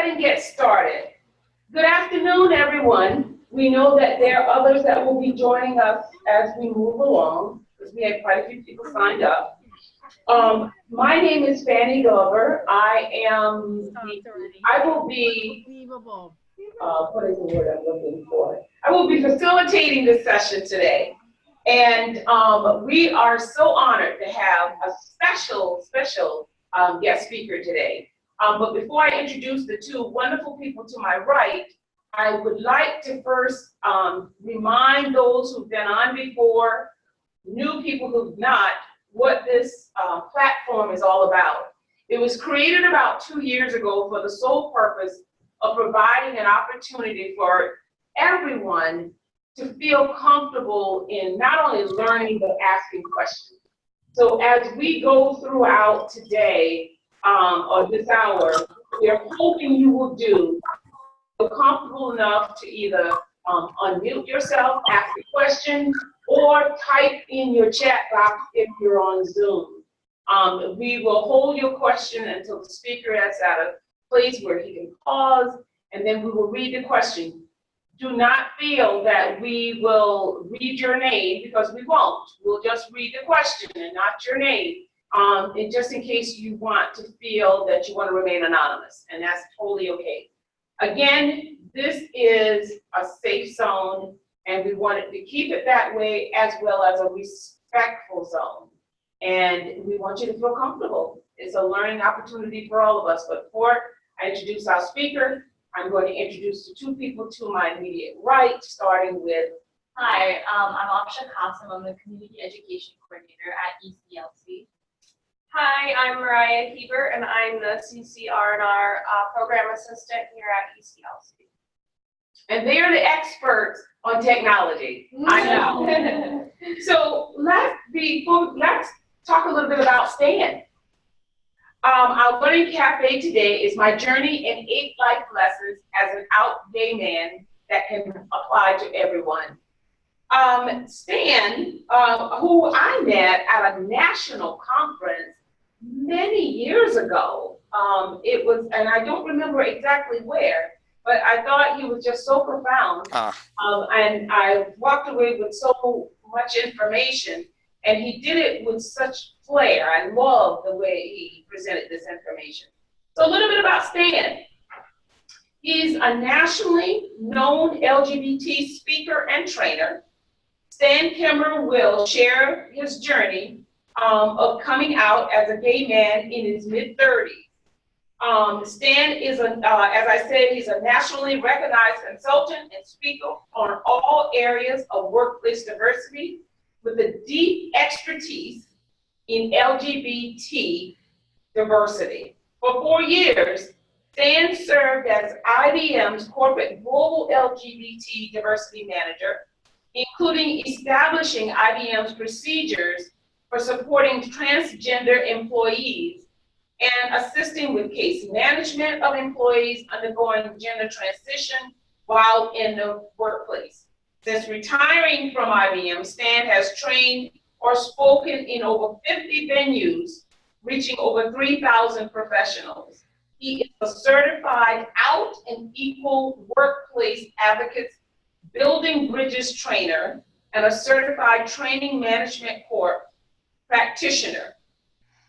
ahead and get started. Good afternoon, everyone. We know that there are others that will be joining us as we move along, because we had quite a few people signed up. My name is Fanny Glover. I will be, what is the word I'm looking for? I will be facilitating this session today. And we are so honored to have a special guest speaker today. But before I introduce the two wonderful people to my right, I would like to first remind those who've been on before, new people who've not, what this platform is all about. It was created about 2 years ago for the sole purpose of providing an opportunity for everyone to feel comfortable in not only learning, but asking questions. So as we go throughout today, or this hour, we are hoping you will feel comfortable enough to either unmute yourself, ask a question, or type in your chat box if you're on Zoom. We will hold your question until the speaker is at a place where he can pause, and then we will read the question. Do not feel that we will read your name, because we won't. We'll just read the question and not your name, and just in case you want to feel that you want to remain anonymous, and that's totally okay. Again, this is a safe zone, and we wanted to keep it that way, as well as a respectful zone. And we want you to feel comfortable. It's a learning opportunity for all of us. But before I introduce our speaker, I'm going to introduce the two people to my immediate right, starting with. Hi, I'm Aksha Qasim. I'm the Community Education Coordinator at ECLC. Hi, I'm Mariah Hebert, and I'm the CCR&R Program Assistant here at ECLC. And they're the experts on technology. I know. So let's talk a little bit about Stan. Our Learning Cafe today is my journey in 8 life lessons as an out gay man that can apply to everyone. Stan, who I met at a national conference many years ago, it was, and I don't remember exactly where, but I thought he was just so profound, and I walked away with so much information, and he did it with such flair. I love the way he presented this information. So a little bit about Stan. He's a nationally known LGBT speaker and trainer. Stan Kimmer will share his journey of coming out as a gay man in his mid-30s. Stan is, as I said, he's a nationally recognized consultant and speaker on all areas of workplace diversity with a deep expertise in LGBT diversity. For 4 years, Stan served as IBM's corporate global LGBT diversity manager, including establishing IBM's procedures for supporting transgender employees and assisting with case management of employees undergoing gender transition while in the workplace. Since retiring from IBM, Stan has trained or spoken in over 50 venues, reaching over 3,000 professionals. He is a certified out and equal workplace advocate, building bridges trainer, and a certified training management corps practitioner.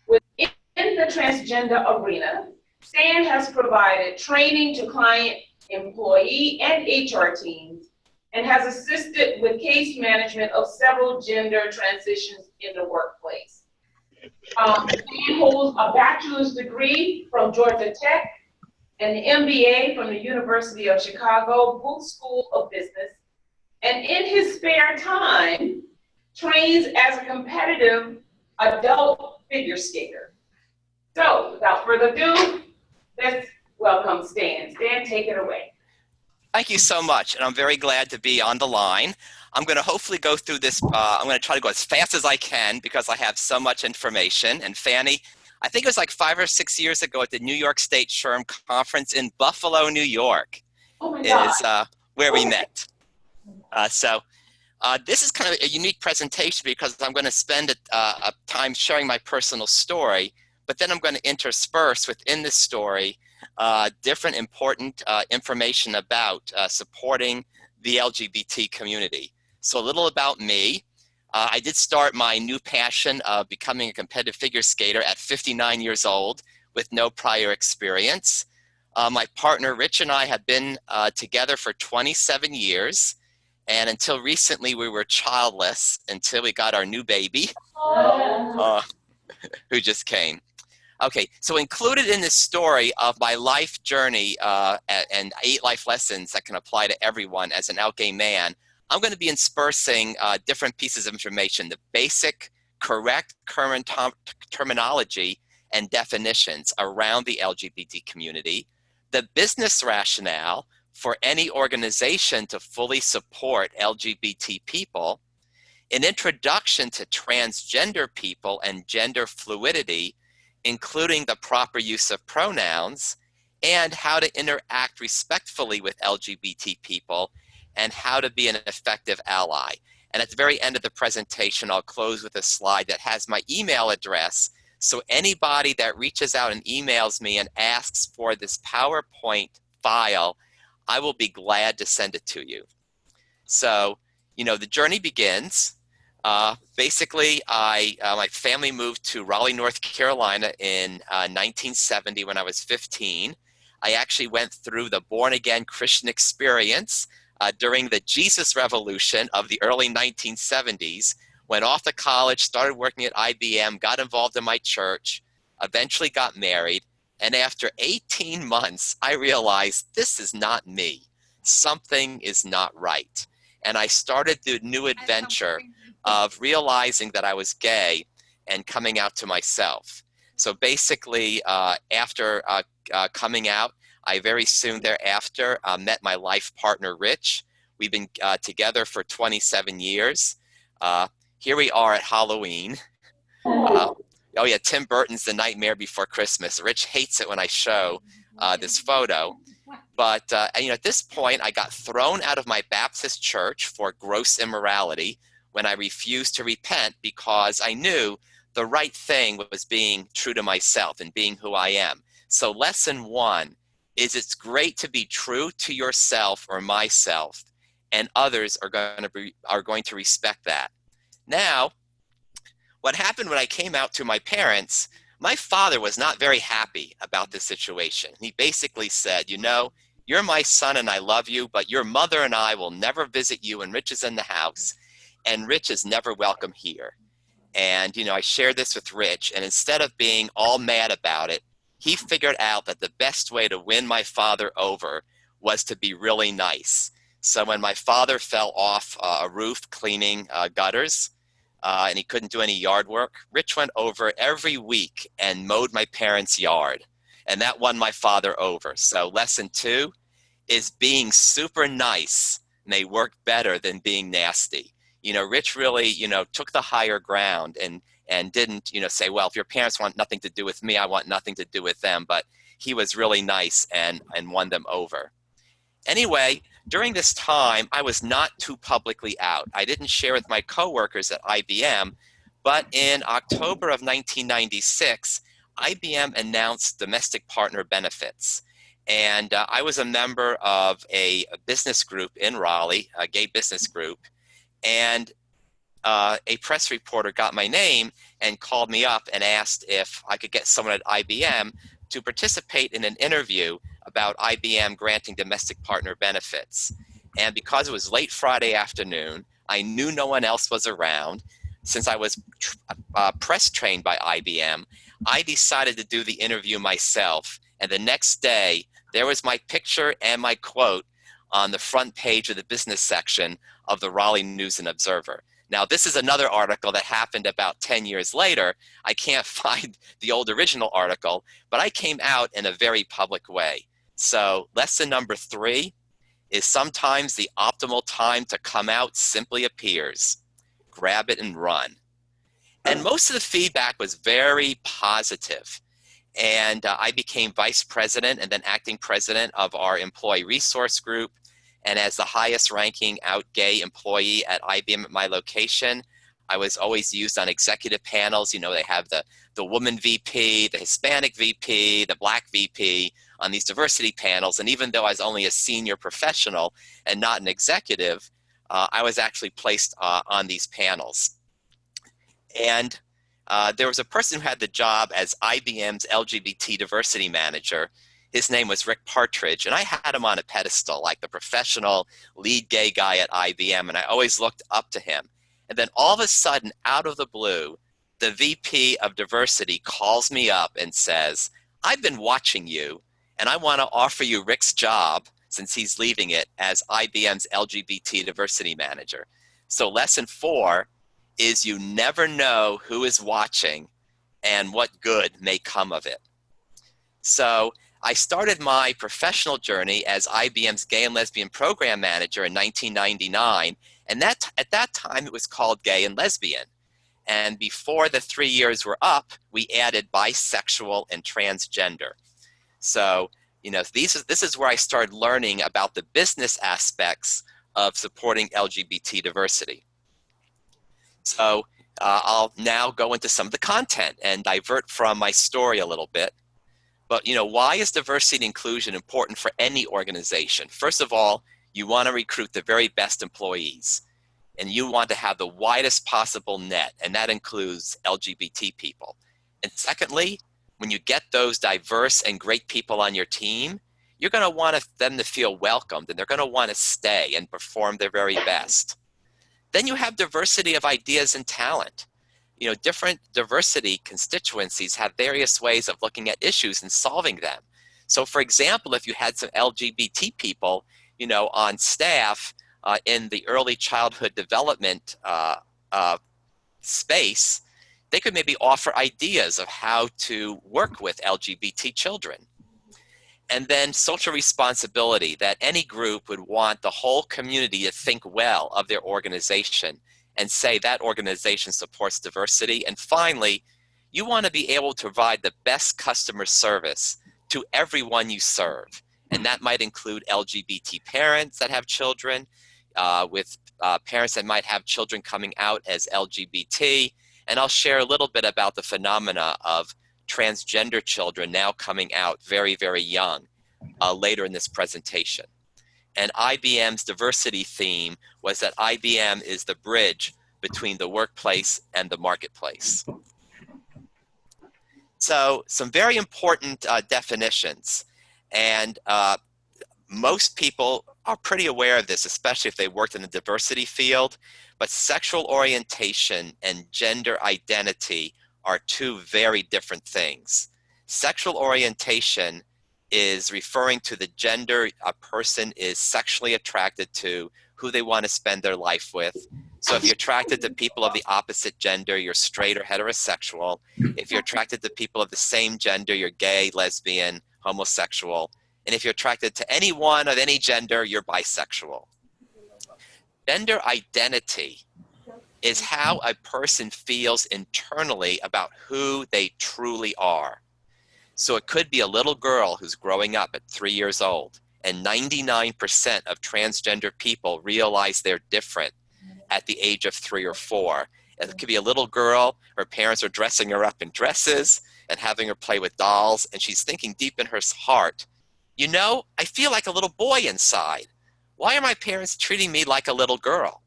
Within the transgender arena, Stan has provided training to client, employee, and HR teams, and has assisted with case management of several gender transitions in the workplace. Stan holds a bachelor's degree from Georgia Tech, an MBA from the University of Chicago Booth School of Business, and in his spare time, trains as a competitive adult figure skater. So, without further ado, let's welcome Stan. Stan, take it away. Thank you so much, and I'm very glad to be on the line. I'm going to hopefully go through this, I'm going to try to go as fast as I can because I have so much information. And Fanny, I think it was like 5 or 6 years ago at the New York State SHRM conference in Buffalo, New York, is where we met. This is kind of a unique presentation because I'm going to spend a time sharing my personal story, but then I'm going to intersperse within this story different important information about supporting the LGBT community. So a little about me. I did start my new passion of becoming a competitive figure skater at 59 years old with no prior experience. My partner Rich and I have been together for 27 years. And until recently, we were childless until we got our new baby, who just came. Okay, so included in this story of my life journey and 8 life lessons that can apply to everyone as an out gay man, I'm going to be interspersing different pieces of information, the basic, correct current terminology and definitions around the LGBT community, the business rationale for any organization to fully support LGBT people, an introduction to transgender people and gender fluidity, including the proper use of pronouns, and how to interact respectfully with LGBT people, and how to be an effective ally. And at the very end of the presentation, I'll close with a slide that has my email address. So anybody that reaches out and emails me and asks for this PowerPoint file, I will be glad to send it to you. So, you know, the journey begins. Basically, my family moved to Raleigh, North Carolina in 1970 when I was 15. I actually went through the born-again Christian experience during the Jesus Revolution of the early 1970s, went off to college, started working at IBM, got involved in my church, eventually got married, and after 18 months, I realized this is not me. Something is not right. And I started the new adventure of realizing that I was gay and coming out to myself. So basically, after coming out, I very soon thereafter met my life partner, Rich. We've been together for 27 years. Here we are at Halloween. Oh yeah, Tim Burton's The Nightmare Before Christmas. Rich hates it when I show this photo. But you know, at this point, I got thrown out of my Baptist church for gross immorality when I refused to repent because I knew the right thing was being true to myself and being who I am. So lesson 1 is it's great to be true to yourself or myself, and others are going to respect that. Now, what happened when I came out to my parents, my father was not very happy about this situation. He basically said, you know, you're my son and I love you, but your mother and I will never visit you and Rich is in the house, and Rich is never welcome here. And, you know, I shared this with Rich, and instead of being all mad about it, he figured out that the best way to win my father over was to be really nice. So when my father fell off a roof cleaning gutters, and he couldn't do any yard work, Rich went over every week and mowed my parents' yard. And that won my father over. So lesson 2 is being super nice may work better than being nasty. You know, Rich really, you know, took the higher ground and didn't, you know, say, well, if your parents want nothing to do with me, I want nothing to do with them. But he was really nice and won them over. Anyway, during this time, I was not too publicly out. I didn't share with my coworkers at IBM, but in October of 1996, IBM announced domestic partner benefits. And I was a member of a business group in Raleigh, a gay business group, and a press reporter got my name and called me up and asked if I could get someone at IBM to participate in an interview about IBM granting domestic partner benefits. And because it was late Friday afternoon, I knew no one else was around. Since I was press trained by IBM, I decided to do the interview myself. And the next day, there was my picture and my quote on the front page of the business section of the Raleigh News and Observer. Now, this is another article that happened about 10 years later. I can't find the old original article, but I came out in a very public way. So lesson number 3 is sometimes the optimal time to come out simply appears. Grab it and run. And most of the feedback was very positive. And I became vice president and then acting president of our employee resource group. And as the highest ranking out gay employee at IBM at my location, I was always used on executive panels. You know, they have the woman VP, the Hispanic VP, the black VP. on these diversity panels. And even though I was only a senior professional and not an executive, I was actually placed on these panels. And there was a person who had the job as IBM's LGBT diversity manager. His name was Rick Partridge, and I had him on a pedestal, like the professional lead gay guy at IBM, and I always looked up to him. And then all of a sudden, out of the blue, the VP of diversity calls me up and says, I've been watching you, and I want to offer you Rick's job, since he's leaving it, as IBM's LGBT diversity manager. So lesson 4 is you never know who is watching and what good may come of it. So I started my professional journey as IBM's Gay and Lesbian Program Manager in 1999, and at that time it was called Gay and Lesbian. And before the 3 years were up, we added bisexual and transgender. So, you know, this is where I started learning about the business aspects of supporting LGBT diversity. So I'll now go into some of the content and divert from my story a little bit. But, you know, why is diversity and inclusion important for any organization? First of all, you want to recruit the very best employees, and you want to have the widest possible net, and that includes LGBT people. And secondly, when you get those diverse and great people on your team, you're going to want them to feel welcomed, and they're going to want to stay and perform their very best. Then you have diversity of ideas and talent. You know, different diversity constituencies have various ways of looking at issues and solving them. So for example, if you had some LGBT people, you know, on staff in the early childhood development space, they could maybe offer ideas of how to work with LGBT children. And then social responsibility, that any group would want the whole community to think well of their organization and say that organization supports diversity. And finally, you want to be able to provide the best customer service to everyone you serve. And that might include LGBT parents that have children, with parents that might have children coming out as LGBT. And I'll share a little bit about the phenomena of transgender children now coming out very, very young later in this presentation. And IBM's diversity theme was that IBM is the bridge between the workplace and the marketplace. So some very important definitions. And most people are pretty aware of this, especially if they worked in the diversity field, but sexual orientation and gender identity are two very different things. Sexual orientation is referring to the gender a person is sexually attracted to, who they want to spend their life with. So if you're attracted to people of the opposite gender, you're straight or heterosexual. If you're attracted to people of the same gender, you're gay, lesbian, homosexual. And if you're attracted to anyone of any gender, you're bisexual. Gender identity is how a person feels internally about who they truly are. So it could be a little girl who's growing up at 3 years old, and 99% of transgender people realize they're different at the age of 3 or 4. It could be a little girl, her parents are dressing her up in dresses and having her play with dolls, and she's thinking deep in her heart, you know, I feel like a little boy inside. Why are my parents treating me like a little girl?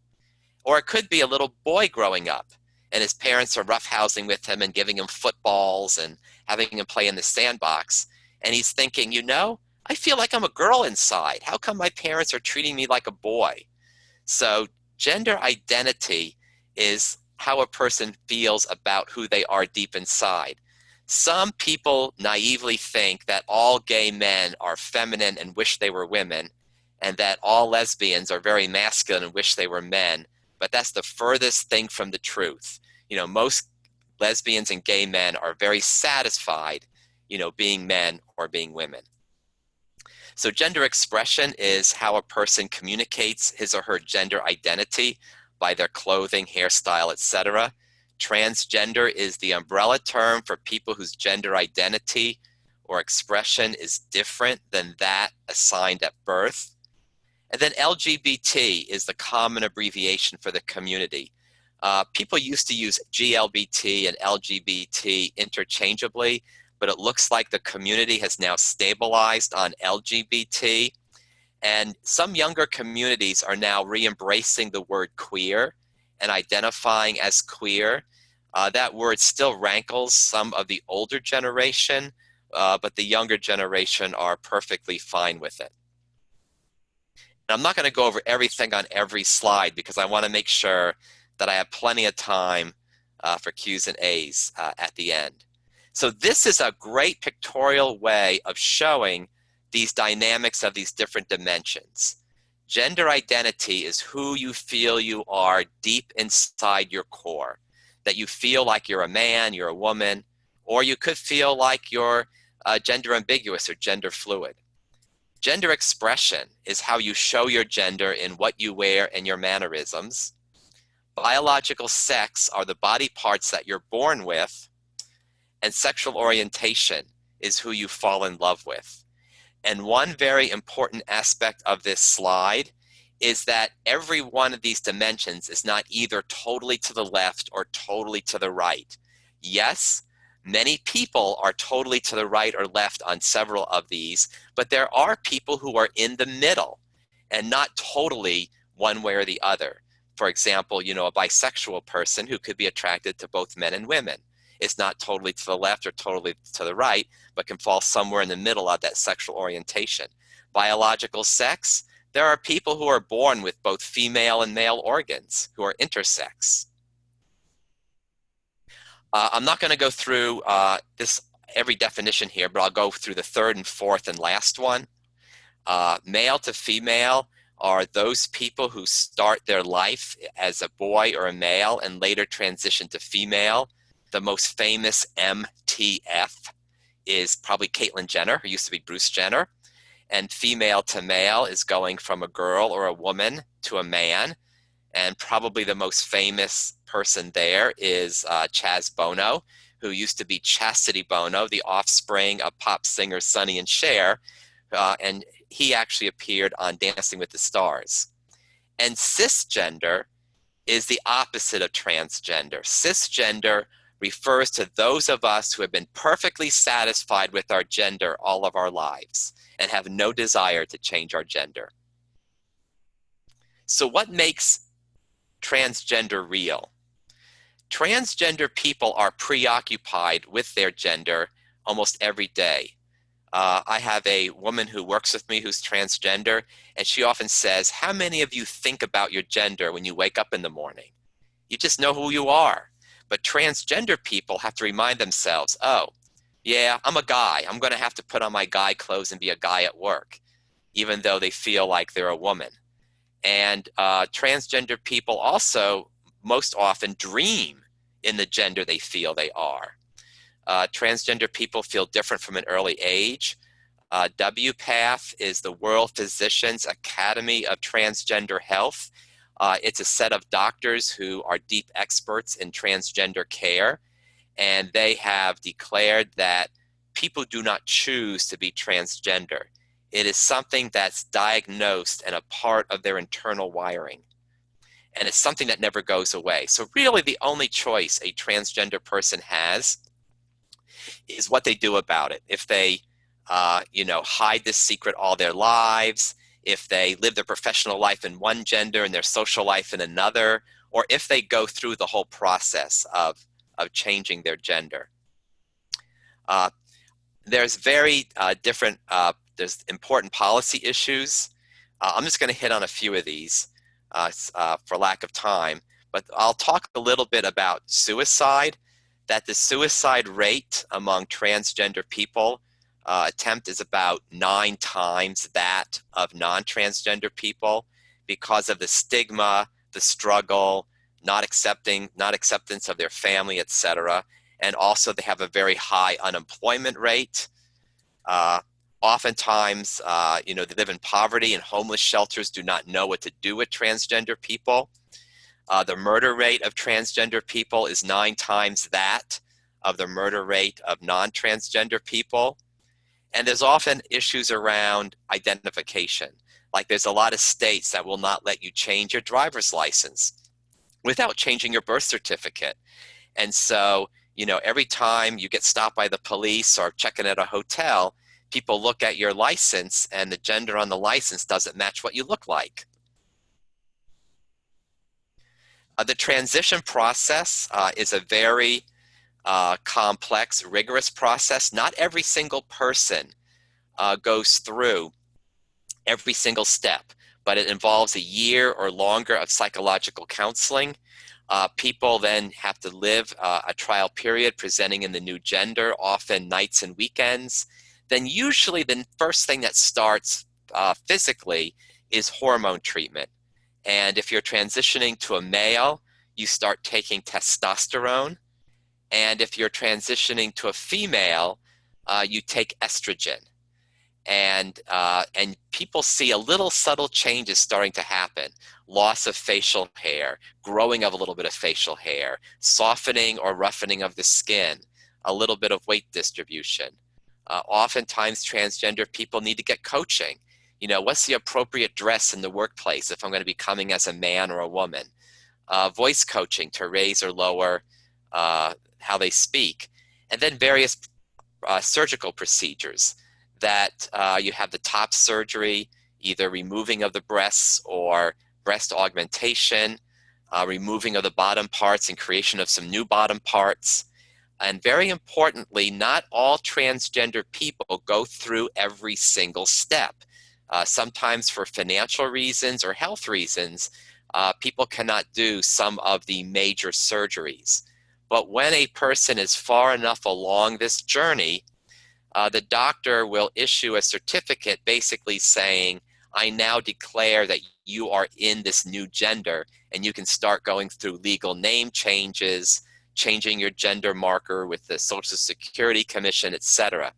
Or it could be a little boy growing up, and his parents are roughhousing with him and giving him footballs and having him play in the sandbox. And he's thinking, you know, I feel like I'm a girl inside. How come my parents are treating me like a boy? So gender identity is how a person feels about who they are deep inside. Some people naively think that all gay men are feminine and wish they were women, and that all lesbians are very masculine and wish they were men. But that's the furthest thing from the truth. You know, most lesbians and gay men are very satisfied, you know, being men or being women. So gender expression is how a person communicates his or her gender identity by their clothing, hairstyle, etc. Transgender is the umbrella term for people whose gender identity or expression is different than that assigned at birth. And then LGBT is the common abbreviation for the community. People used to use GLBT and LGBT interchangeably, but it looks like the community has now stabilized on LGBT. And some younger communities are now re-embracing the word queer and identifying as queer. That word still rankles some of the older generation, but the younger generation are perfectly fine with it. And I'm not going to go over everything on every slide because I want to make sure that I have plenty of time for Q's and A's at the end. So this is a great pictorial way of showing these dynamics of these different dimensions. Gender identity is who you feel you are deep inside your core, that you feel like you're a man, you're a woman, or you could feel like you're gender ambiguous or gender fluid. Gender expression is how you show your gender in what you wear and your mannerisms. Biological sex are the body parts that you're born with, and sexual orientation is who you fall in love with. And one very important aspect of this slide is that every one of these dimensions is not either totally to the left or totally to the right. Yes, many people are totally to the right or left on several of these, but there are people who are in the middle and not totally one way or the other. For example, a bisexual person who could be attracted to both men and women is not totally to the left or totally to the right, but can fall somewhere in the middle of that sexual orientation. Biological sex, there are people who are born with both female and male organs who are intersex. I'm not going to go through every definition here, but I'll go through the third and fourth and last one. Male to female are those people who start their life as a boy or a male and later transition to female. The most famous MTF is probably Caitlyn Jenner, who used to be Bruce Jenner. And female to male is going from a girl or a woman to a man. And probably the most famous person there is Chaz Bono, who used to be Chastity Bono, the offspring of pop singers Sonny and Cher. And he actually appeared on Dancing with the Stars. And cisgender is the opposite of transgender. Cisgender refers to those of us who have been perfectly satisfied with our gender all of our lives and have no desire to change our gender. So what makes transgender real? Transgender people are preoccupied with their gender almost every day. I have a woman who works with me who's transgender, and she often says, how many of you think about your gender when you wake up in the morning? You just know who you are. But transgender people have to remind themselves, oh, yeah, I'm a guy. I'm going to have to put on my guy clothes and be a guy at work, even though they feel like they're a woman. And transgender people also most often dream in the gender they feel they are. Transgender people feel different from an early age. WPATH is the World Physicians Academy of Transgender Health. It's a set of doctors who are deep experts in transgender care, and they have declared that people do not choose to be transgender. It is something that's diagnosed and a part of their internal wiring. And it's something that never goes away. So really the only choice a transgender person has is what they do about it. If they, hide this secret all their lives, if they live their professional life in one gender and their social life in another, or if they go through the whole process of changing their gender. There's very there's important policy issues. I'm just going to hit on a few of these for lack of time, but I'll talk a little bit about suicide, that the suicide rate among transgender people attempt is about 9 times that of non-transgender people because of the stigma, the struggle, not acceptance of their family, etc. And also they have a very high unemployment rate. Oftentimes, they live in poverty and homeless shelters do not know what to do with transgender people. The murder rate of transgender people is 9 times that of the murder rate of non-transgender people. And there's often issues around identification. Like there's a lot of states that will not let you change your driver's license without changing your birth certificate. And so You know, every time you get stopped by the police or checking at a hotel, people look at your license and the gender on the license doesn't match what you look like. The transition process is a very complex, rigorous process. Not every single person goes through every single step, but it involves a year or longer of psychological counseling. People then have to live a trial period presenting in the new gender, often nights and weekends. Then usually the first thing that starts physically is hormone treatment. And if you're transitioning to a male, you start taking testosterone. And if you're transitioning to a female, you take estrogen. And people see a little subtle changes starting to happen. Loss of facial hair, growing of a little bit of facial hair, softening or roughening of the skin, a little bit of weight distribution. Oftentimes transgender people need to get coaching. You know, what's the appropriate dress in the workplace if I'm going to be coming as a man or a woman? Voice coaching to raise or lower how they speak. And then various surgical procedures that you have the top surgery, either removing of the breasts or breast augmentation, removing of the bottom parts and creation of some new bottom parts. And very importantly, not all transgender people go through every single step. Sometimes for financial reasons or health reasons, people cannot do some of the major surgeries. But when a person is far enough along this journey, the doctor will issue a certificate basically saying, I now declare that you are in this new gender, and you can start going through legal name changes, changing your gender marker with the Social Security Commission, etc.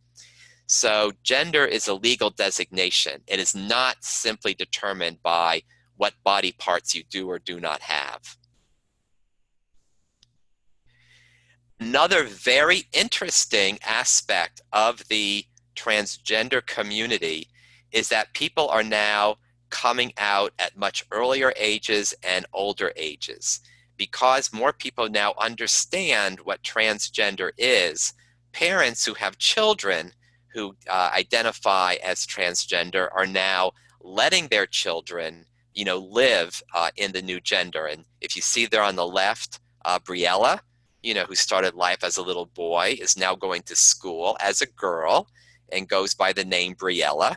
So gender is a legal designation. It is not simply determined by what body parts you do or do not have. Another very interesting aspect of the transgender community is that people are now coming out at much earlier ages and older ages. Because more people now understand what transgender is, parents who have children who identify as transgender are now letting their children, you know, live in the new gender. And if you see there on the left, Briella, you know, who started life as a little boy, is now going to school as a girl and goes by the name Briella,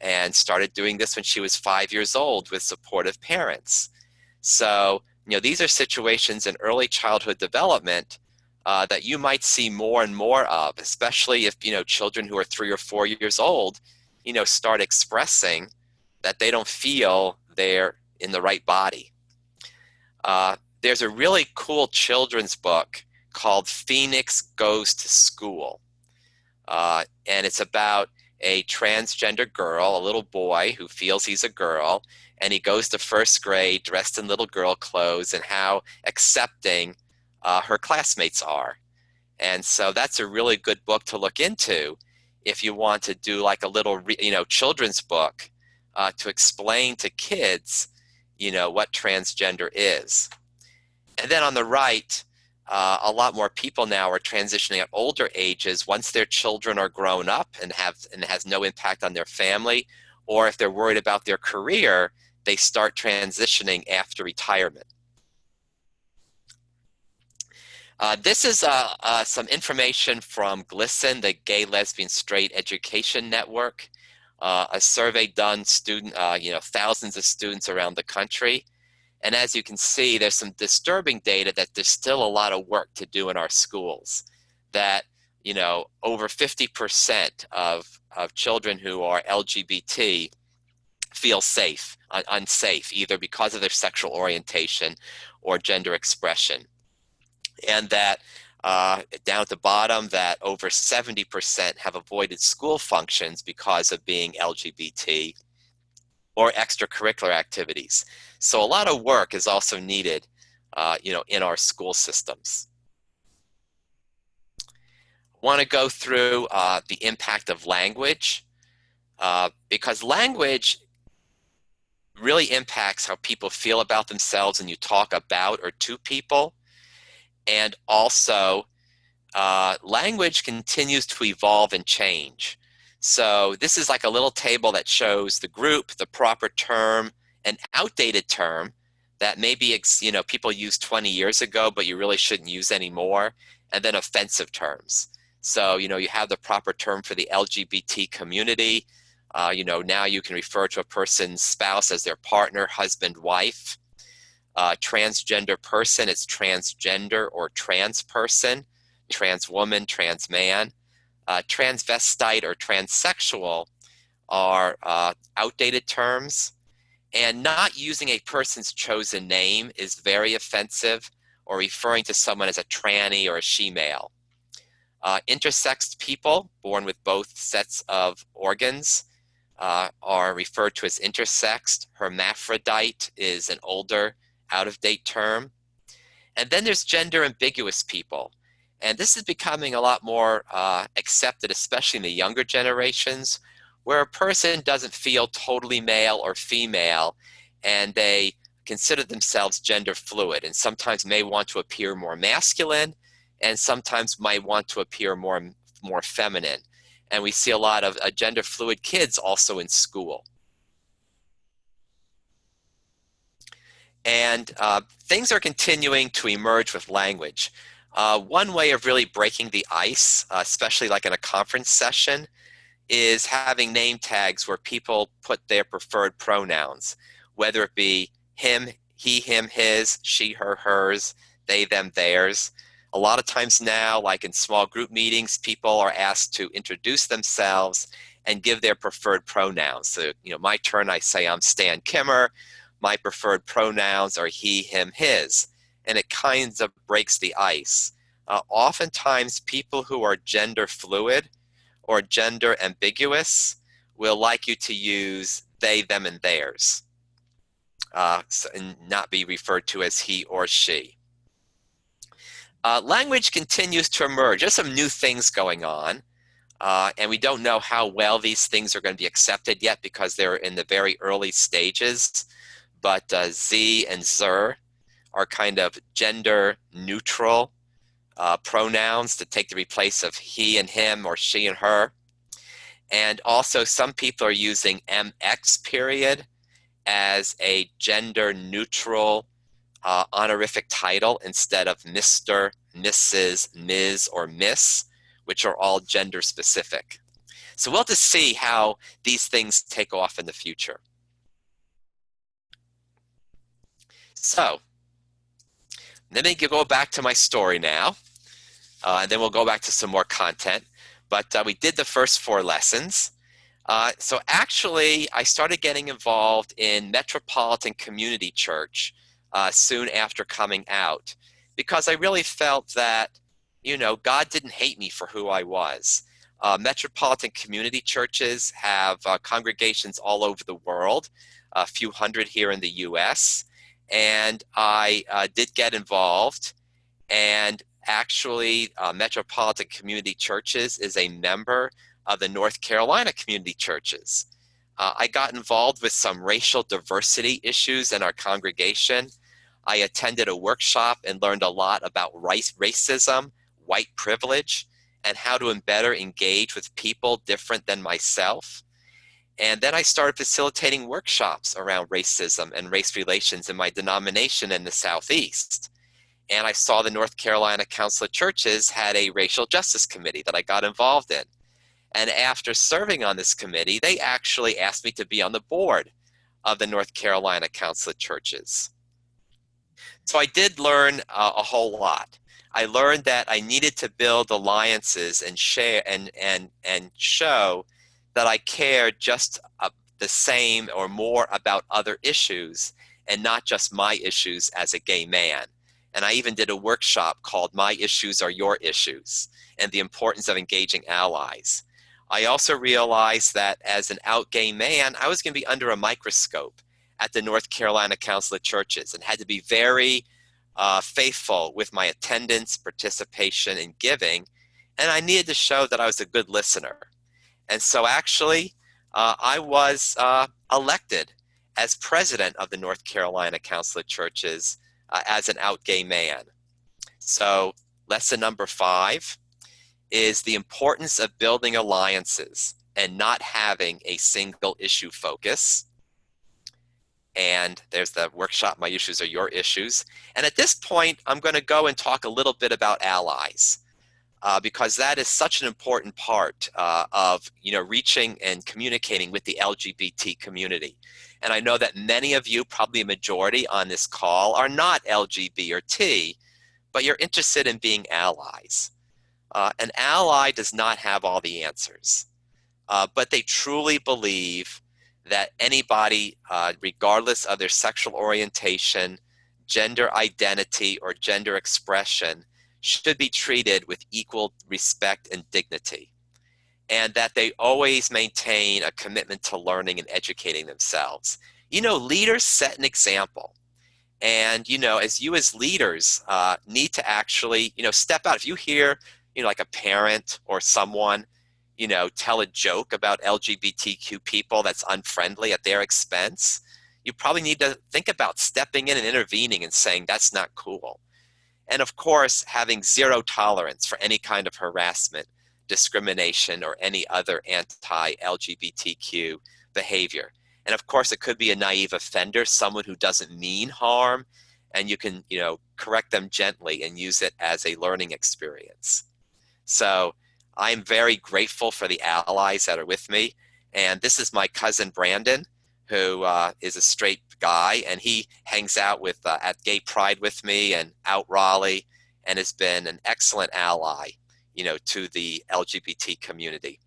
and started doing this when she was 5 years old with supportive parents. So, you know, these are situations in early childhood development that you might see more and more of, especially if, you know, children who are 3 or 4 years old, you know, start expressing that they don't feel they're in the right body. There's a really cool children's book called Phoenix Goes to School. And it's about a transgender girl, a little boy who feels he's a girl, and he goes to first grade dressed in little girl clothes, and how accepting her classmates are. And so that's a really good book to look into if you want to do like a little, you know, children's book to explain to kids, you know, what transgender is. And then on the right, a lot more people now are transitioning at older ages once their children are grown up and has no impact on their family, or if they're worried about their career, they start transitioning after retirement. This is some information from GLSEN, the Gay, Lesbian, Straight Education Network, a survey done thousands of students around the country. And as you can see, there's some disturbing data that there's still a lot of work to do in our schools. That, you know, over 50% of children who are LGBT feel unsafe, either because of their sexual orientation or gender expression. And that down at the bottom, that over 70% have avoided school functions because of being LGBT or extracurricular activities. So a lot of work is also needed, in our school systems. I want to go through the impact of language, because language really impacts how people feel about themselves and you talk about or to people, and also language continues to evolve and change. So this is like a little table that shows the group, the proper term, an outdated term that maybe people used 20 years ago, but you really shouldn't use anymore, and then offensive terms. So you have the proper term for the LGBT community. Now you can refer to a person's spouse as their partner, husband, wife. Transgender person is transgender or trans person, trans woman, trans man. Transvestite or transsexual are outdated terms. And not using a person's chosen name is very offensive, or referring to someone as a tranny or a she-male. Intersexed people born with both sets of organs are referred to as intersexed. Hermaphrodite is an older, out-of-date term. And then there's gender ambiguous people. And this is becoming a lot more accepted, especially in the younger generations, where a person doesn't feel totally male or female, and they consider themselves gender fluid, and sometimes may want to appear more masculine, and sometimes might want to appear more feminine. And we see a lot of gender fluid kids also in school. And things are continuing to emerge with language. One way of really breaking the ice, especially like in a conference session, is having name tags where people put their preferred pronouns, whether it be him, he, him, his, she, her, hers, they, them, theirs. A lot of times now, like in small group meetings, people are asked to introduce themselves and give their preferred pronouns. So, my turn, I say I'm Stan Kimmer. My preferred pronouns are he, him, his. And it kind of breaks the ice. Oftentimes, people who are gender fluid or gender ambiguous will like you to use they, them, and theirs, and not be referred to as he or she. Language continues to emerge. There's some new things going on, and we don't know how well these things are going to be accepted yet because they're in the very early stages. But Z and Zer are kind of gender neutral pronouns to take the place of he and him or she and her. And also some people are using MX period as a gender neutral honorific title instead of Mr., Mrs., Ms., or Miss, which are all gender specific. So we'll have to see how these things take off in the future. So let me go back to my story now, and then we'll go back to some more content. But we did the first 4 lessons. So actually, I started getting involved in Metropolitan Community Church soon after coming out, because I really felt that, God didn't hate me for who I was. Metropolitan Community Churches have congregations all over the world, a few hundred here in the US. And I did get involved, and actually Metropolitan Community Churches is a member of the North Carolina Community Churches. I got involved with some racial diversity issues in our congregation. I attended a workshop and learned a lot about racism, white privilege, and how to better engage with people different than myself. And then I started facilitating workshops around racism and race relations in my denomination in the Southeast. And I saw the North Carolina Council of Churches had a racial justice committee that I got involved in. And after serving on this committee, they actually asked me to be on the board of the North Carolina Council of Churches. So I did learn a whole lot. I learned that I needed to build alliances and share and show that I care just the same or more about other issues and not just my issues as a gay man. And I even did a workshop called My Issues Are Your Issues, and the importance of engaging allies. I also realized that as an out gay man, I was going to be under a microscope at the North Carolina Council of Churches and had to be very faithful with my attendance, participation, and giving. And I needed to show that I was a good listener. And so actually, I was elected as president of the North Carolina Council of Churches as an out gay man. So lesson number 5, is the importance of building alliances and not having a single issue focus. And there's the workshop, My Issues Are Your Issues. And at this point, I'm going to go and talk a little bit about allies, because that is such an important part of reaching and communicating with the LGBT community. And I know that many of you, probably a majority on this call, are not LGBT or T, but you're interested in being allies. An ally does not have all the answers, but they truly believe that anybody, regardless of their sexual orientation, gender identity, or gender expression, should be treated with equal respect and dignity, and that they always maintain a commitment to learning and educating themselves. Leaders set an example. And, as you as leaders need to actually, step out. If you hear, like a parent or someone, tell a joke about LGBTQ people that's unfriendly at their expense, you probably need to think about stepping in and intervening and saying that's not cool. And of course, having zero tolerance for any kind of harassment, discrimination, or any other anti-LGBTQ behavior. And of course, it could be a naive offender, someone who doesn't mean harm, and you can, correct them gently and use it as a learning experience. So I'm very grateful for the allies that are with me. And this is my cousin Brandon, who is a straight guy, and he hangs out with at Gay Pride with me and out Raleigh, and has been an excellent ally, to the LGBT community.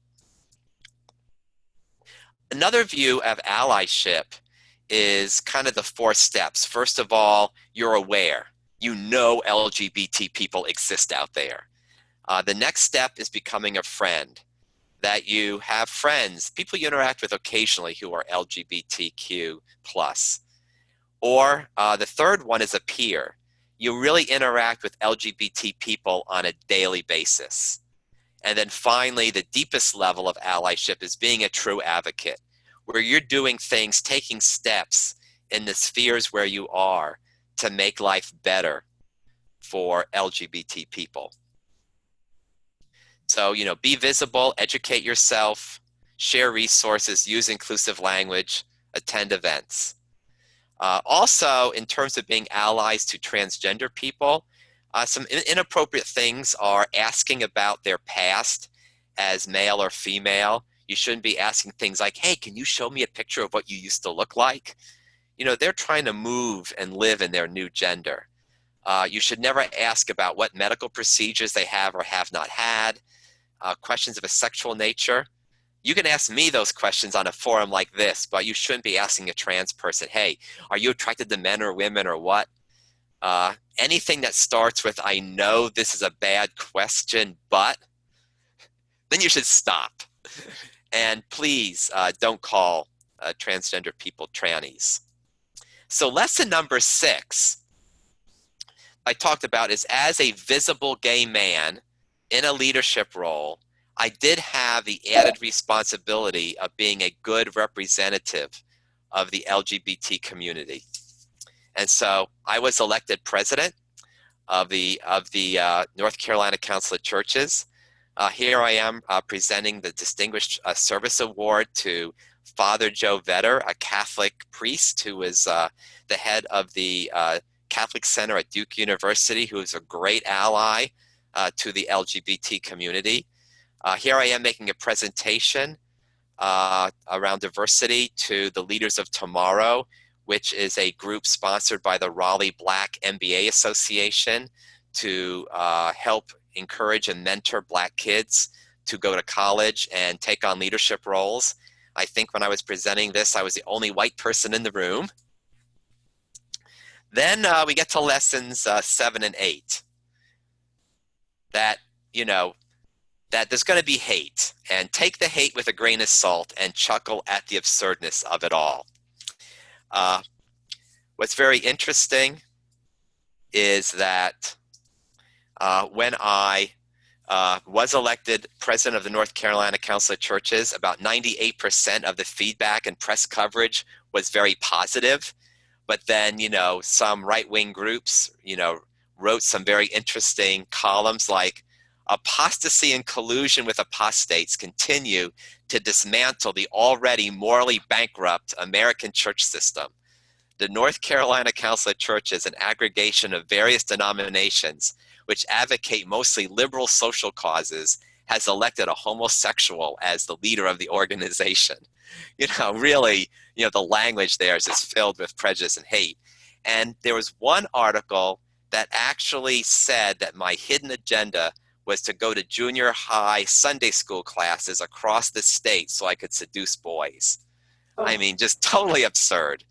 Another view of allyship is kind of the 4 steps. First of all, you're aware. LGBT people exist out there. The next step is becoming a friend, that you have friends, people you interact with occasionally who are LGBTQ+. Or the third one is a peer. You really interact with LGBT people on a daily basis. And then finally, the deepest level of allyship is being a true advocate, where you're doing things, taking steps in the spheres where you are to make life better for LGBT people. So, be visible, educate yourself, share resources, use inclusive language, attend events. Also, in terms of being allies to transgender people, some inappropriate things are asking about their past as male or female. You shouldn't be asking things like, hey, can you show me a picture of what you used to look like? They're trying to move and live in their new gender. You should never ask about what medical procedures they have or have not had, questions of a sexual nature. You can ask me those questions on a forum like this, but you shouldn't be asking a trans person, hey, are you attracted to men or women or what? Anything that starts with, I know this is a bad question, but, then you should stop. And please don't call transgender people trannies. So lesson number 6 I talked about is, as a visible gay man in a leadership role, I did have the added responsibility of being a good representative of the LGBT community. And so I was elected president of the North Carolina Council of Churches. Here I am presenting the Distinguished Service Award to Father Joe Vetter, a Catholic priest who is the head of the Catholic Center at Duke University, who is a great ally to the LGBT community. Here I am making a presentation around diversity to the Leaders of Tomorrow, which is a group sponsored by the Raleigh Black MBA Association to help encourage and mentor Black kids to go to college and take on leadership roles. I think when I was presenting this, I was the only white person in the room. Then we get to lessons 7 and 8. That, that there's going to be hate, and take the hate with a grain of salt and chuckle at the absurdness of it all. What's very interesting is that when I was elected president of the North Carolina Council of Churches, about 98% of the feedback and press coverage was very positive. But then, some right-wing groups, wrote some very interesting columns like, Apostasy and collusion with apostates continue to dismantle the already morally bankrupt American church system. The North Carolina Council of Churches, an aggregation of various denominations which advocate mostly liberal social causes, has elected a homosexual as the leader of the organization. Really, the language there is just filled with prejudice and hate. And there was one article that actually said that my hidden agenda was to go to junior high Sunday school classes across the state so I could seduce boys. I mean, just totally absurd.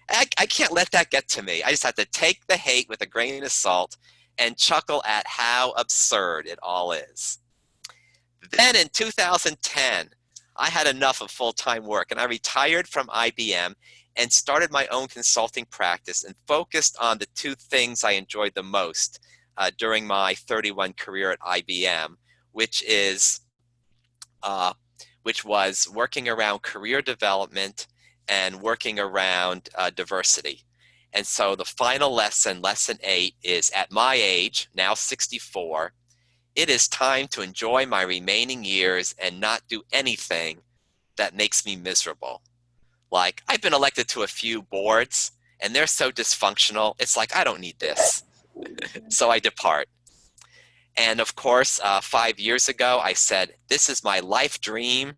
I can't let that get to me. I just have to take the hate with a grain of salt and chuckle at how absurd it all is. Then in 2010, I had enough of full-time work and I retired from IBM and started my own consulting practice and focused on the two things I enjoyed the most during my 31 career at IBM, which was working around career development and working around diversity. And so the final lesson, lesson 8, is at my age, now 64, it is time to enjoy my remaining years and not do anything that makes me miserable. Like, I've been elected to a few boards and they're so dysfunctional. It's like, I don't need this. So I depart. And of course, 5 years ago, I said, this is my life dream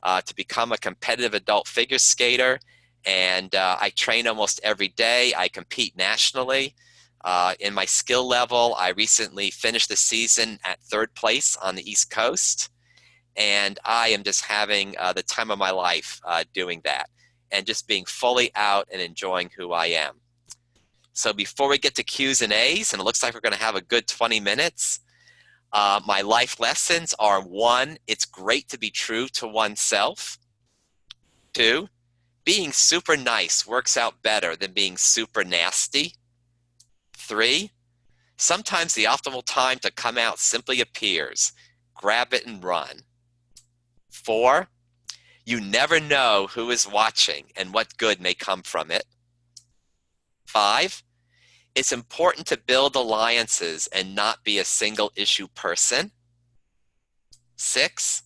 to become a competitive adult figure skater. And I train almost every day. I compete nationally. In my skill level, I recently finished the season at 3rd place on the East Coast. And I am just having the time of my life doing that and just being fully out and enjoying who I am. So before we get to Q's and A's, and it looks like we're going to have a good 20 minutes, my life lessons are: 1, it's great to be true to oneself. 2, being super nice works out better than being super nasty. 3, sometimes the optimal time to come out simply appears. Grab it and run. 4, you never know who is watching and what good may come from it. 5, it's important to build alliances and not be a single issue person. 6,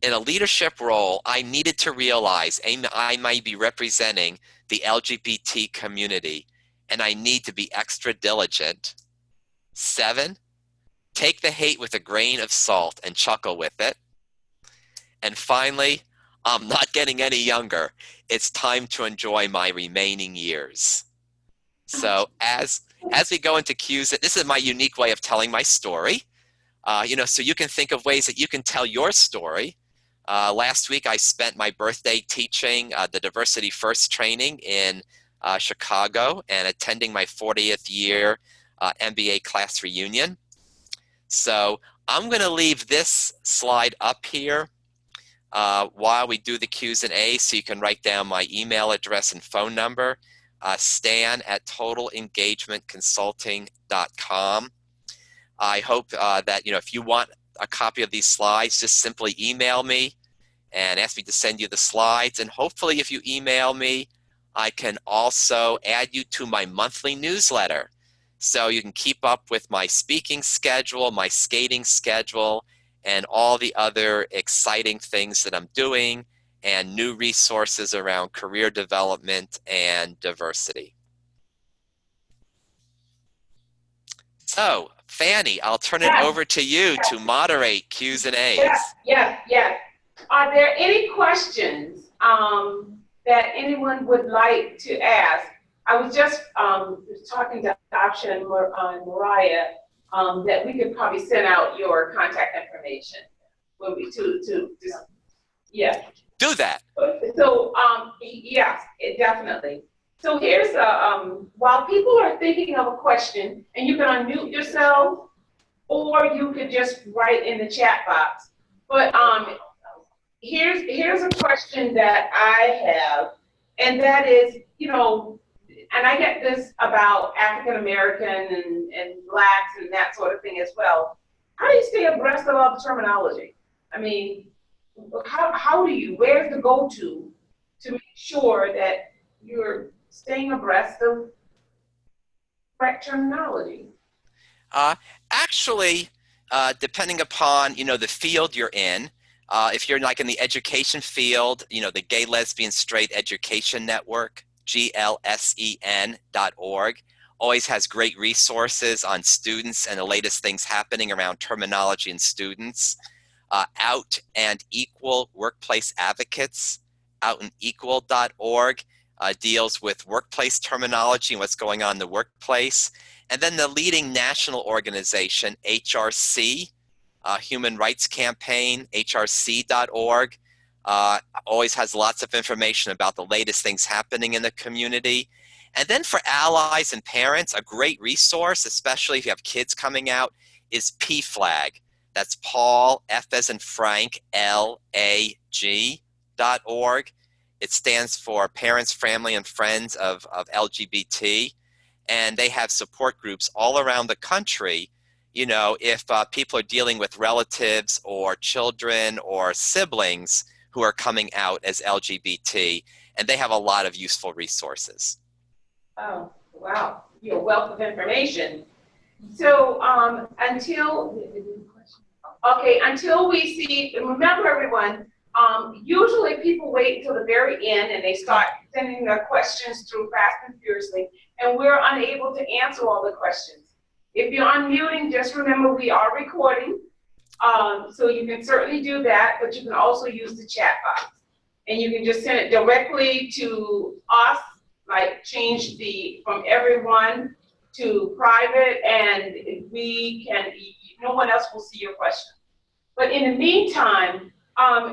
in a leadership role, I needed to realize I might be representing the LGBT community and I need to be extra diligent. 7, take the hate with a grain of salt and chuckle with it. And finally, I'm not getting any younger. It's time to enjoy my remaining years. So as we go into Q's, this is my unique way of telling my story. So you can think of ways that you can tell your story. Last week, I spent my birthday teaching the Diversity First training in Chicago and attending my 40th year MBA class reunion. So I'm going to leave this slide up here while we do the Q's and A's, so you can write down my email address and phone number, stan@totalengagementconsulting.com. I hope that, if you want a copy of these slides, just simply email me and ask me to send you the slides. And hopefully if you email me, I can also add you to my monthly newsletter. So you can keep up with my speaking schedule, my skating schedule, and all the other exciting things that I'm doing and new resources around career development and diversity. So, Fanny, I'll turn it over to you to moderate Q's and A's. Yes. Are there any questions that anyone would like to ask? I was just talking to Aksha and Mariah that we could probably send out your contact information when we yeah. Do that. So yes, definitely. So here's while people are thinking of a question, and you can unmute yourself, or you could just write in the chat box. But here's a question that I have, and that is, and I get this about African American and Blacks and that sort of thing as well. How do you stay abreast of all the terminology? I mean, where's the go-to to make sure that you're staying abreast of correct terminology? Actually, depending upon, the field you're in. If you're like in the education field, the Gay Lesbian Straight Education Network, glsen.org, always has great resources on students and the latest things happening around terminology and students. Out and Equal Workplace Advocates, outandequal.org, deals with workplace terminology and what's going on in the workplace. And then the leading national organization, HRC, Human Rights Campaign, hrc.org, always has lots of information about the latest things happening in the community. And then for allies and parents, a great resource, especially if you have kids coming out, is PFLAG. That's Paul, F as in Frank, LAG.org. It stands for Parents, Family, and Friends of LGBT. And they have support groups all around the country. If people are dealing with relatives or children or siblings who are coming out as LGBT, and they have a lot of useful resources. Oh, wow. You're a wealth of information. So until we see, and remember everyone, usually people wait until the very end and they start sending their questions through fast and furiously, and we're unable to answer all the questions. If you're unmuting, just remember we are recording, so you can certainly do that, but you can also use the chat box. And you can just send it directly to us, like change from everyone to private, and no one else will see your question. But in the meantime,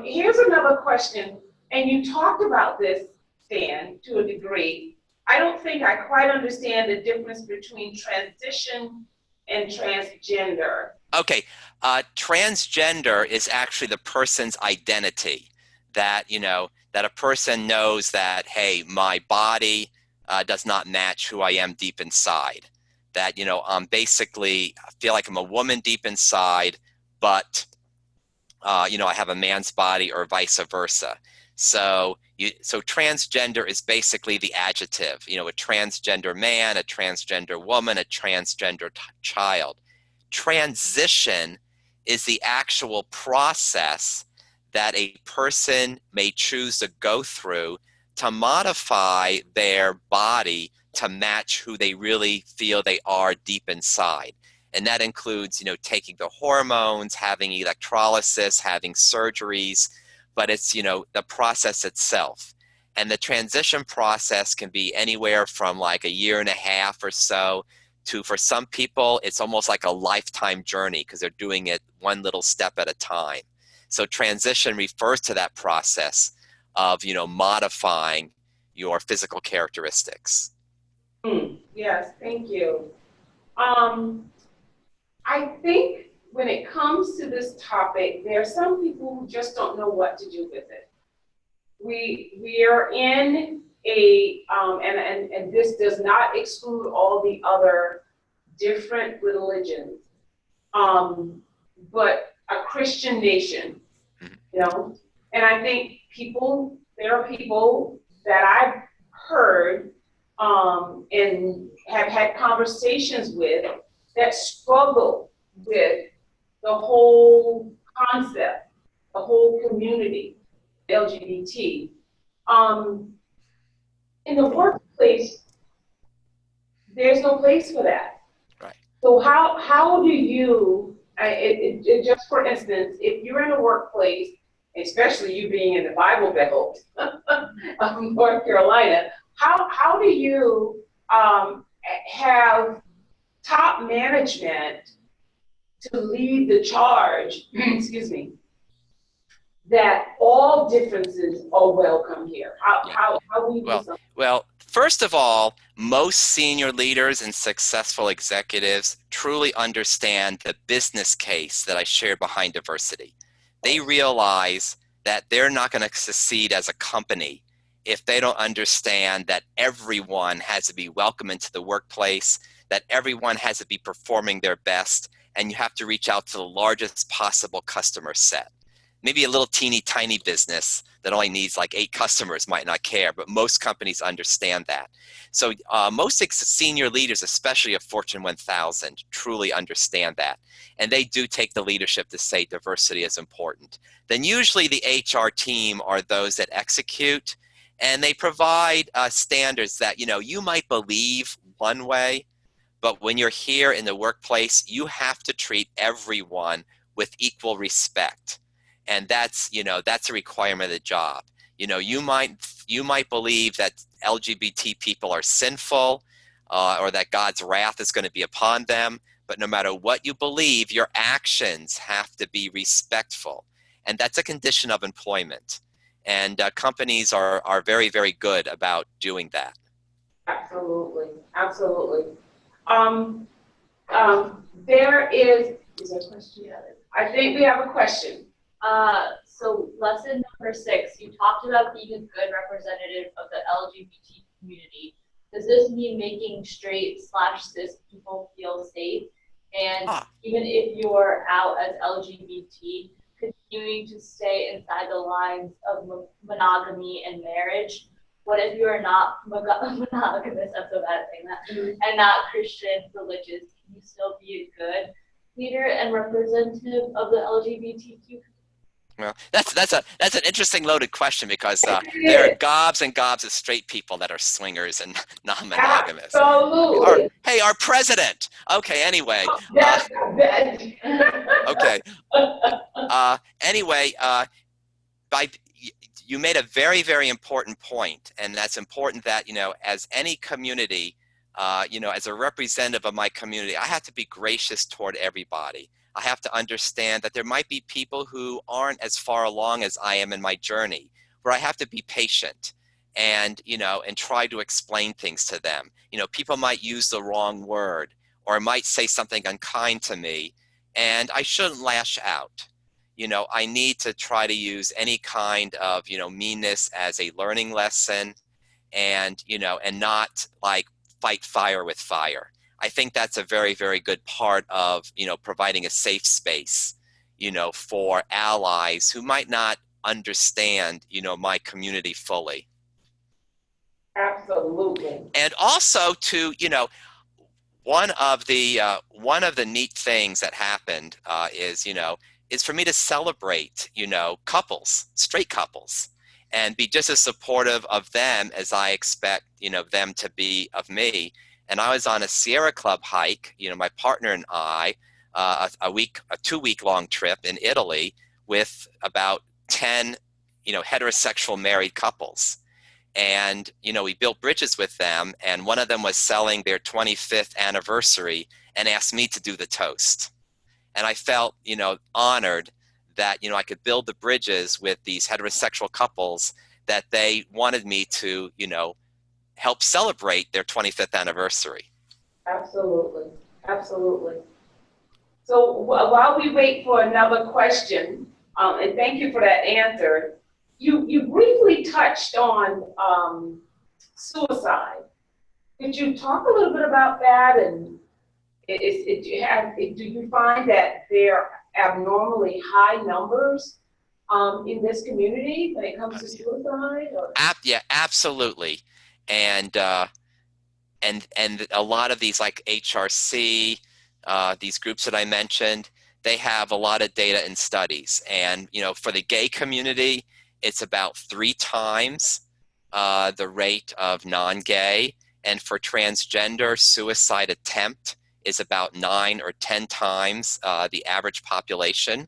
here's another question, and you talked about this, Stan, to a degree. I don't think I quite understand the difference between transition and transgender. Okay, transgender is actually the person's identity, that a person knows that, hey, my body does not match who I am deep inside. That I'm basically, I feel like I'm a woman deep inside, but I have a man's body, or vice versa. So transgender is basically the adjective, a transgender man, a transgender woman, a transgender child. Transition is the actual process that a person may choose to go through to modify their body to match who they really feel they are deep inside. And that includes, taking the hormones, having electrolysis, having surgeries, but it's, the process itself. And the transition process can be anywhere from like a year and a half or so to, for some people, it's almost like a lifetime journey because they're doing it one little step at a time. So transition refers to that process of, modifying your physical characteristics. Yes, thank you. I think when it comes to this topic, there are some people who just don't know what to do with it. We are in a, and this does not exclude all the other different religions, but a Christian nation, and I think there are people that I've heard and have had conversations with that struggle with the whole concept, the whole community, LGBT. In the workplace, there's no place for that. Right. So how do you, just for instance, if you're in a workplace, especially you being in the Bible Belt of North Carolina, how do you have top management to lead the charge, excuse me, that all differences are welcome here? How do you do something? Well, first of all, most senior leaders and successful executives truly understand the business case that I share behind diversity. They realize that they're not going to succeed as a company if they don't understand that everyone has to be welcome into the workplace, that everyone has to be performing their best, and you have to reach out to the largest possible customer set. maybe a little teeny tiny business that only needs like 8 customers might not care, but most companies understand that. So most senior leaders, especially of Fortune 1000, truly understand that. And they do take the leadership to say diversity is important. Then usually the HR team are those that execute, and they provide standards that, you know, you might believe one way, but when you're here in the workplace, you have to treat everyone with equal respect. And that's, you know, that's a requirement of the job. You know, you might believe that LGBT people are sinful, or that God's wrath is going to be upon them. But no matter what you believe, your actions have to be respectful. And that's a condition of employment. And companies are very, very good about doing that. Absolutely, absolutely. There is there a question? I think we have a question. So lesson number 6, you talked about being a good representative of the LGBT community. Does this mean making straight/cis people feel safe? And even if you're out as LGBT, continuing to stay inside the lines of monogamy and marriage? What if you're not monogamous, I'm so bad at saying that, and not Christian religious? Can you still be a good leader and representative of the LGBTQ? Well, that's an interesting loaded question, because there are gobs and gobs of straight people that are swingers and non-monogamous. Absolutely. Hey, our president. Okay, anyway. Okay. Anyway, you made a very, very important point, and that's important that, you know, as any community, you know, as a representative of my community, I have to be gracious toward everybody. I have to understand that there might be people who aren't as far along as I am in my journey, where I have to be patient and, you know, and try to explain things to them. You know, people might use the wrong word or might say something unkind to me, and I shouldn't lash out. You know, I need to try to use any kind of, you know, meanness as a learning lesson, and, you know, and not like fight fire with fire. I think that's a very, very good part of, you know, providing a safe space, you know, for allies who might not understand, you know, my community fully. Absolutely. And also to, you know, one of the neat things that happened is, you know, is for me to celebrate, you know, couples, straight couples, and be just as supportive of them as I expect, you know, them to be of me. And I was on a Sierra Club hike, you know, my partner and I, a 2-week long trip in Italy with about 10, you know, heterosexual married couples. And, you know, we built bridges with them, and one of them was selling their 25th anniversary and asked me to do the toast. And I felt, you know, honored that, you know, I could build the bridges with these heterosexual couples, that they wanted me to, you know, help celebrate their 25th anniversary. Absolutely, absolutely. So while we wait for another question, and thank you for that answer, you briefly touched on suicide. Could you talk a little bit about that? And do you find that there are abnormally high numbers in this community when it comes to suicide? Or? Yeah, absolutely. And a lot of these, like HRC, these groups that I mentioned, they have a lot of data and studies. And, you know, for the gay community, it's about 3 times the rate of non-gay. And for transgender, suicide attempt is about 9 or 10 times the average population.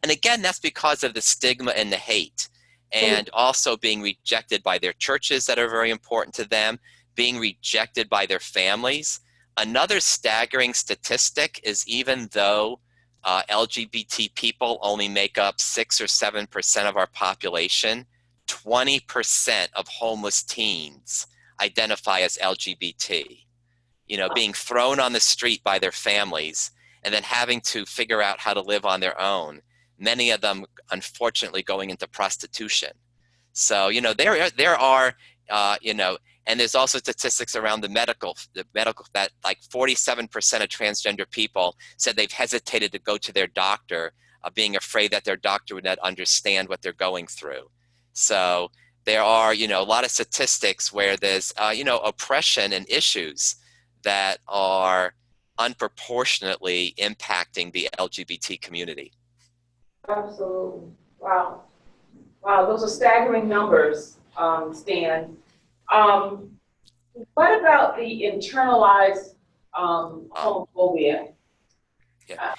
And again, that's because of the stigma and the hate, and also being rejected by their churches that are very important to them, being rejected by their families. Another staggering statistic is, even though LGBT people only make up 6 or 7% of our population, 20% of homeless teens identify as LGBT. You know, being thrown on the street by their families and then having to figure out how to live on their own. Many of them, unfortunately, going into prostitution. So, you know, there are, you know, and there's also statistics around the medical that like 47% of transgender people said they've hesitated to go to their doctor being afraid that their doctor would not understand what they're going through. So there are, a lot of statistics where there's, oppression and issues that are unproportionately impacting the LGBT community. Absolutely. Wow. Wow, those are staggering numbers, Stan. What about the internalized homophobia? Yeah.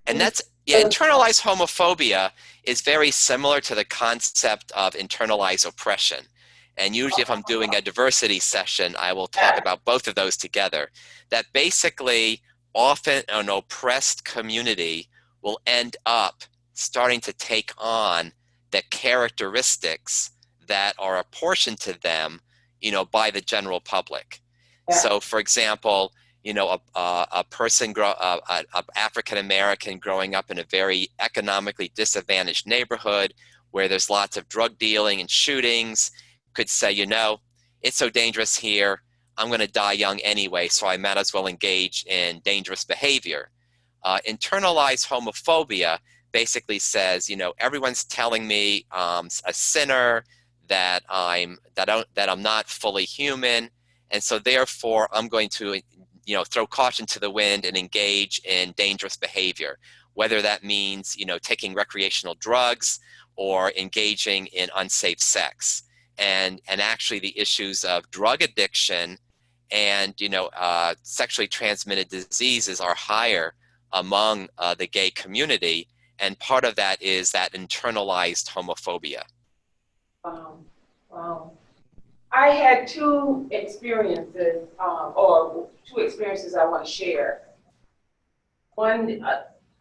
And that's, internalized homophobia is very similar to the concept of internalized oppression. And usually if I'm doing a diversity session, I will talk about both of those together. That basically often an oppressed community will end up starting to take on the characteristics that are apportioned to them, by the general public. Yeah. So for example, a person, an African American growing up in a very economically disadvantaged neighborhood where there's lots of drug dealing and shootings could say, it's so dangerous here, I'm going to die young anyway, so I might as well engage in dangerous behavior. Internalized homophobia basically says, everyone's telling me a sinner, that I'm not fully human, and so therefore I'm going to throw caution to the wind and engage in dangerous behavior, whether that means, taking recreational drugs or engaging in unsafe sex. And actually the issues of drug addiction and, sexually transmitted diseases are higher among the gay community. And part of that is that internalized homophobia. Wow. I had two experiences I want to share. One,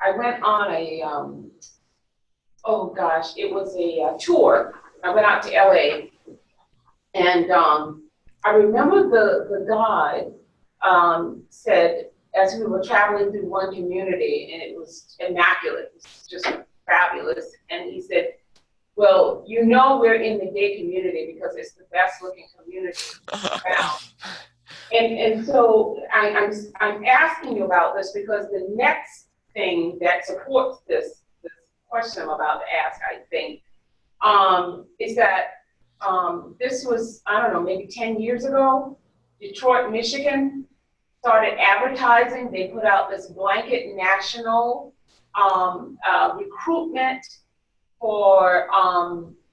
I went on it was a tour. I went out to LA, and I remember the guide said, as we were traveling through one community, and it was immaculate, it was just fabulous, and he said, well, we're in the gay community because it's the best looking community around. And so I'm asking you about this because the next thing that supports this question I'm about to ask, I think, is that this was, I don't know, maybe 10 years ago, Detroit, Michigan started advertising. They put out this blanket national recruitment for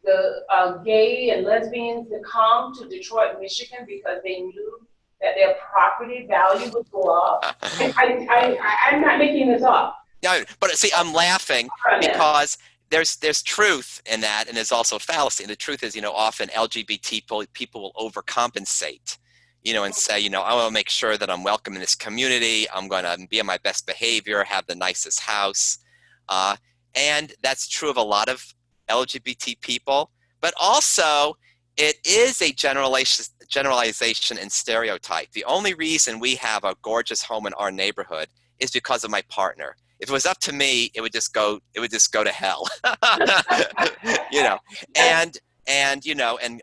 the gay and lesbians to come to Detroit, Michigan because they knew that their property value would go up. And I'm not making this up. No, but see, I'm laughing because there's truth in that, and there's also fallacy. And the truth is, often LGBT people will overcompensate, and say, I want to make sure that I'm welcome in this community. I'm going to be on my best behavior, have the nicest house. And that's true of a lot of LGBT people, but also it is a generalization and stereotype. The only reason we have a gorgeous home in our neighborhood is because of my partner. If it was up to me, it would just go to hell. And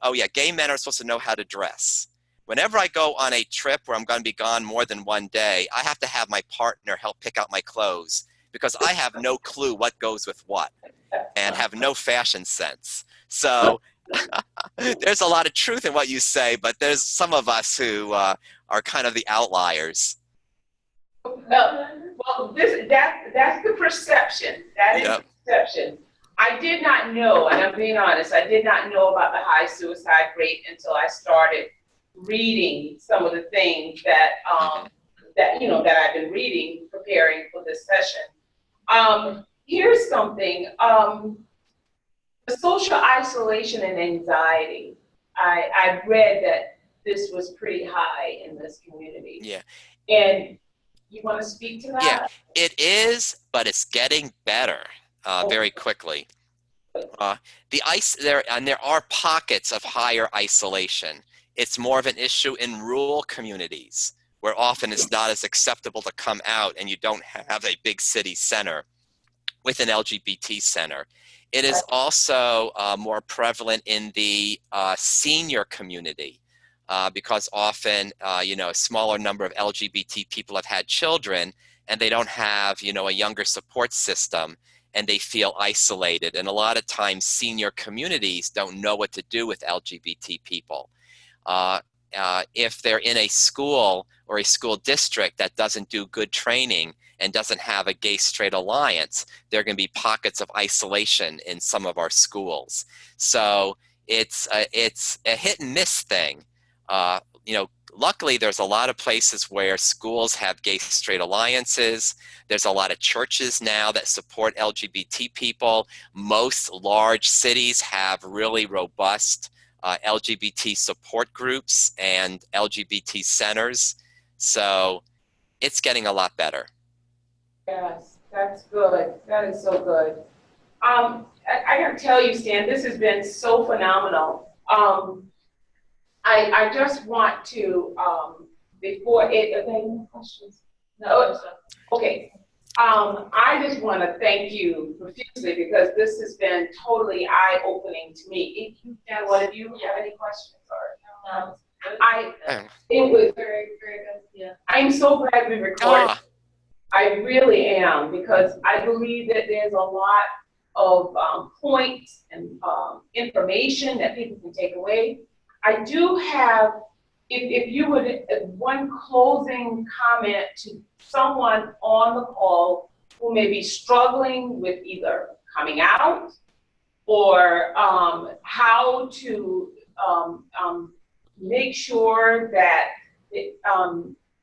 oh yeah, gay men are supposed to know how to dress. Whenever I go on a trip where I'm going to be gone more than one day, I have to have my partner help pick out my clothes because I have no clue what goes with what and have no fashion sense. So there's a lot of truth in what you say, but there's some of us who are kind of the outliers. Well, that's the perception. That is the perception. I did not know, and I'm being honest, I did not know about the high suicide rate until I started reading some of the things that that I've been reading, preparing for this session. Here's something, the social isolation and anxiety. I've read that this was pretty high in this community. Yeah. And you want to speak to that? Yeah, it is, but it's getting better very quickly. There are pockets of higher isolation. It's more of an issue in rural communities where often it's not as acceptable to come out and you don't have a big city center with an LGBT center. It is also more prevalent in the senior community because often, a smaller number of LGBT people have had children and they don't have, a younger support system. and they feel isolated. And a lot of times senior communities don't know what to do with LGBT people. If they're in a school or a school district that doesn't do good training and doesn't have a gay-straight alliance, there are going to be pockets of isolation in some of our schools. So it's a hit and miss thing. Luckily, there's a lot of places where schools have gay-straight alliances. There's a lot of churches now that support LGBT people. Most large cities have really robust LGBT support groups and LGBT centers. So it's getting a lot better. Yes, that's good. That is so good. I gotta tell you, Stan, this has been so phenomenal. I just want to, before it, are there any more questions? No? Okay. I just want to thank you profusely because this has been totally eye-opening to me. If you, one of you have any questions or it was Very, very good. Yeah. I'm so glad we recorded. I really am, because I believe that there's a lot of points and information that people can take away. I do have, if you would, one closing comment to someone on the call who may be struggling with either coming out or how to make sure that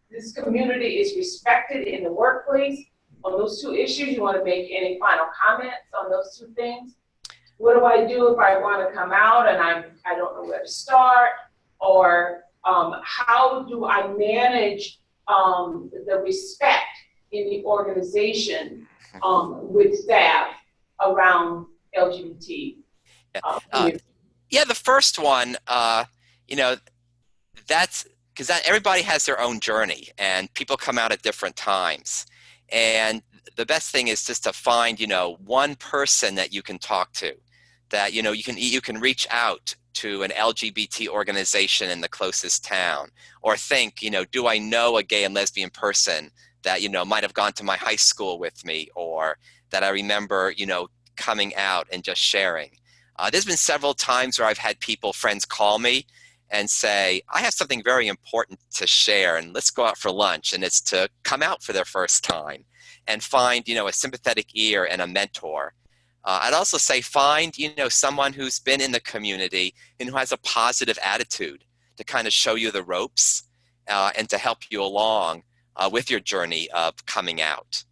this community is respected in the workplace. On those two issues, you want to make any final comments on those two things? What do I do if I want to come out and I don't know where to start? Or how do I manage the respect in the organization with staff around LGBT? Yeah, the first one, that's because everybody has their own journey and people come out at different times. And the best thing is just to find, one person that you can talk to, that, you can reach out to an LGBT organization in the closest town, or think, do I know a gay and lesbian person that, might have gone to my high school with me, or that I remember, coming out and just sharing. There's been several times where I've had friends call me and say, I have something very important to share and let's go out for lunch. And it's to come out for their first time and find, a sympathetic ear and a mentor. I'd also say find, someone who's been in the community and who has a positive attitude to kind of show you the ropes and to help you along with your journey of coming out.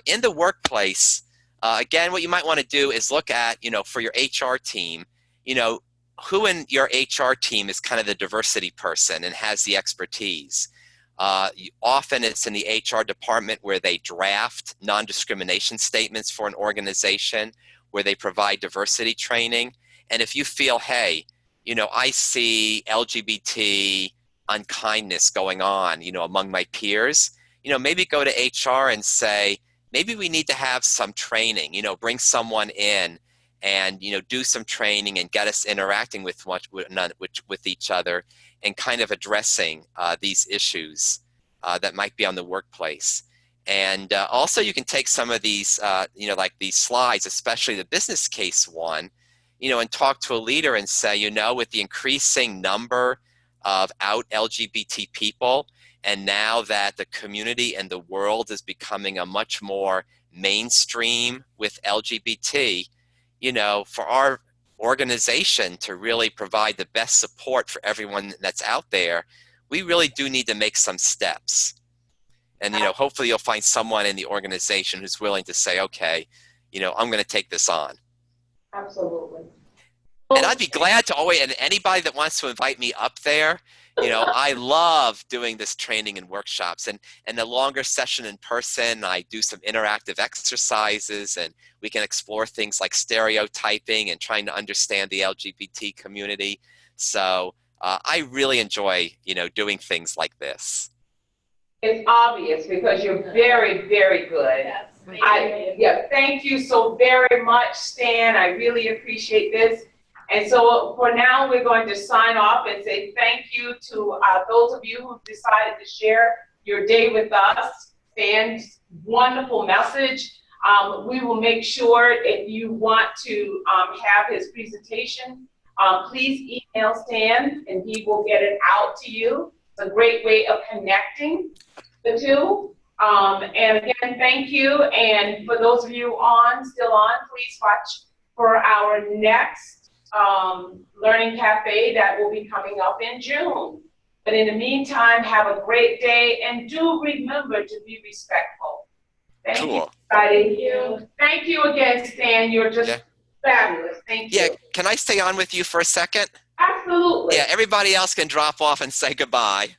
In the workplace, again, what you might want to do is look at, for your HR team, who in your HR team is kind of the diversity person and has the expertise. Often it's in the HR department where they draft non-discrimination statements for an organization, where they provide diversity training. And if you feel, hey, I see LGBT unkindness going on, among my peers, maybe go to HR and say, maybe we need to have some training, bring someone in and, do some training and get us interacting with each other and kind of addressing these issues that might be on the workplace. And also you can take some of these, like these slides, especially the business case one, and talk to a leader and say, with the increasing number of out LGBT people, and now that the community and the world is becoming a much more mainstream with LGBT, for our organization to really provide the best support for everyone that's out there, we really do need to make some steps. And, hopefully you'll find someone in the organization who's willing to say, okay, I'm going to take this on. Absolutely. And I'd be glad to and anybody that wants to invite me up there, I love doing this training and workshops, and the longer session in person, I do some interactive exercises and we can explore things like stereotyping and trying to understand the LGBT community. So I really enjoy, doing things like this. It's obvious because you're very, very good. Yes, thank you so very much, Stan. I really appreciate this. And so for now, we're going to sign off and say thank you to those of you who decided to share your day with us. Stan's wonderful message. We will make sure if you want to have his presentation, please email Stan and he will get it out to you. It's a great way of connecting the two. And again, thank you. And for those of you still on, please watch for our next Learning Cafe that will be coming up in June. But in the meantime, have a great day and do remember to be respectful. Thank you, everybody. Thank you again, Stan. You're just fabulous. Thank you. Yeah, can I stay on with you for a second? Absolutely. Yeah, everybody else can drop off and say goodbye.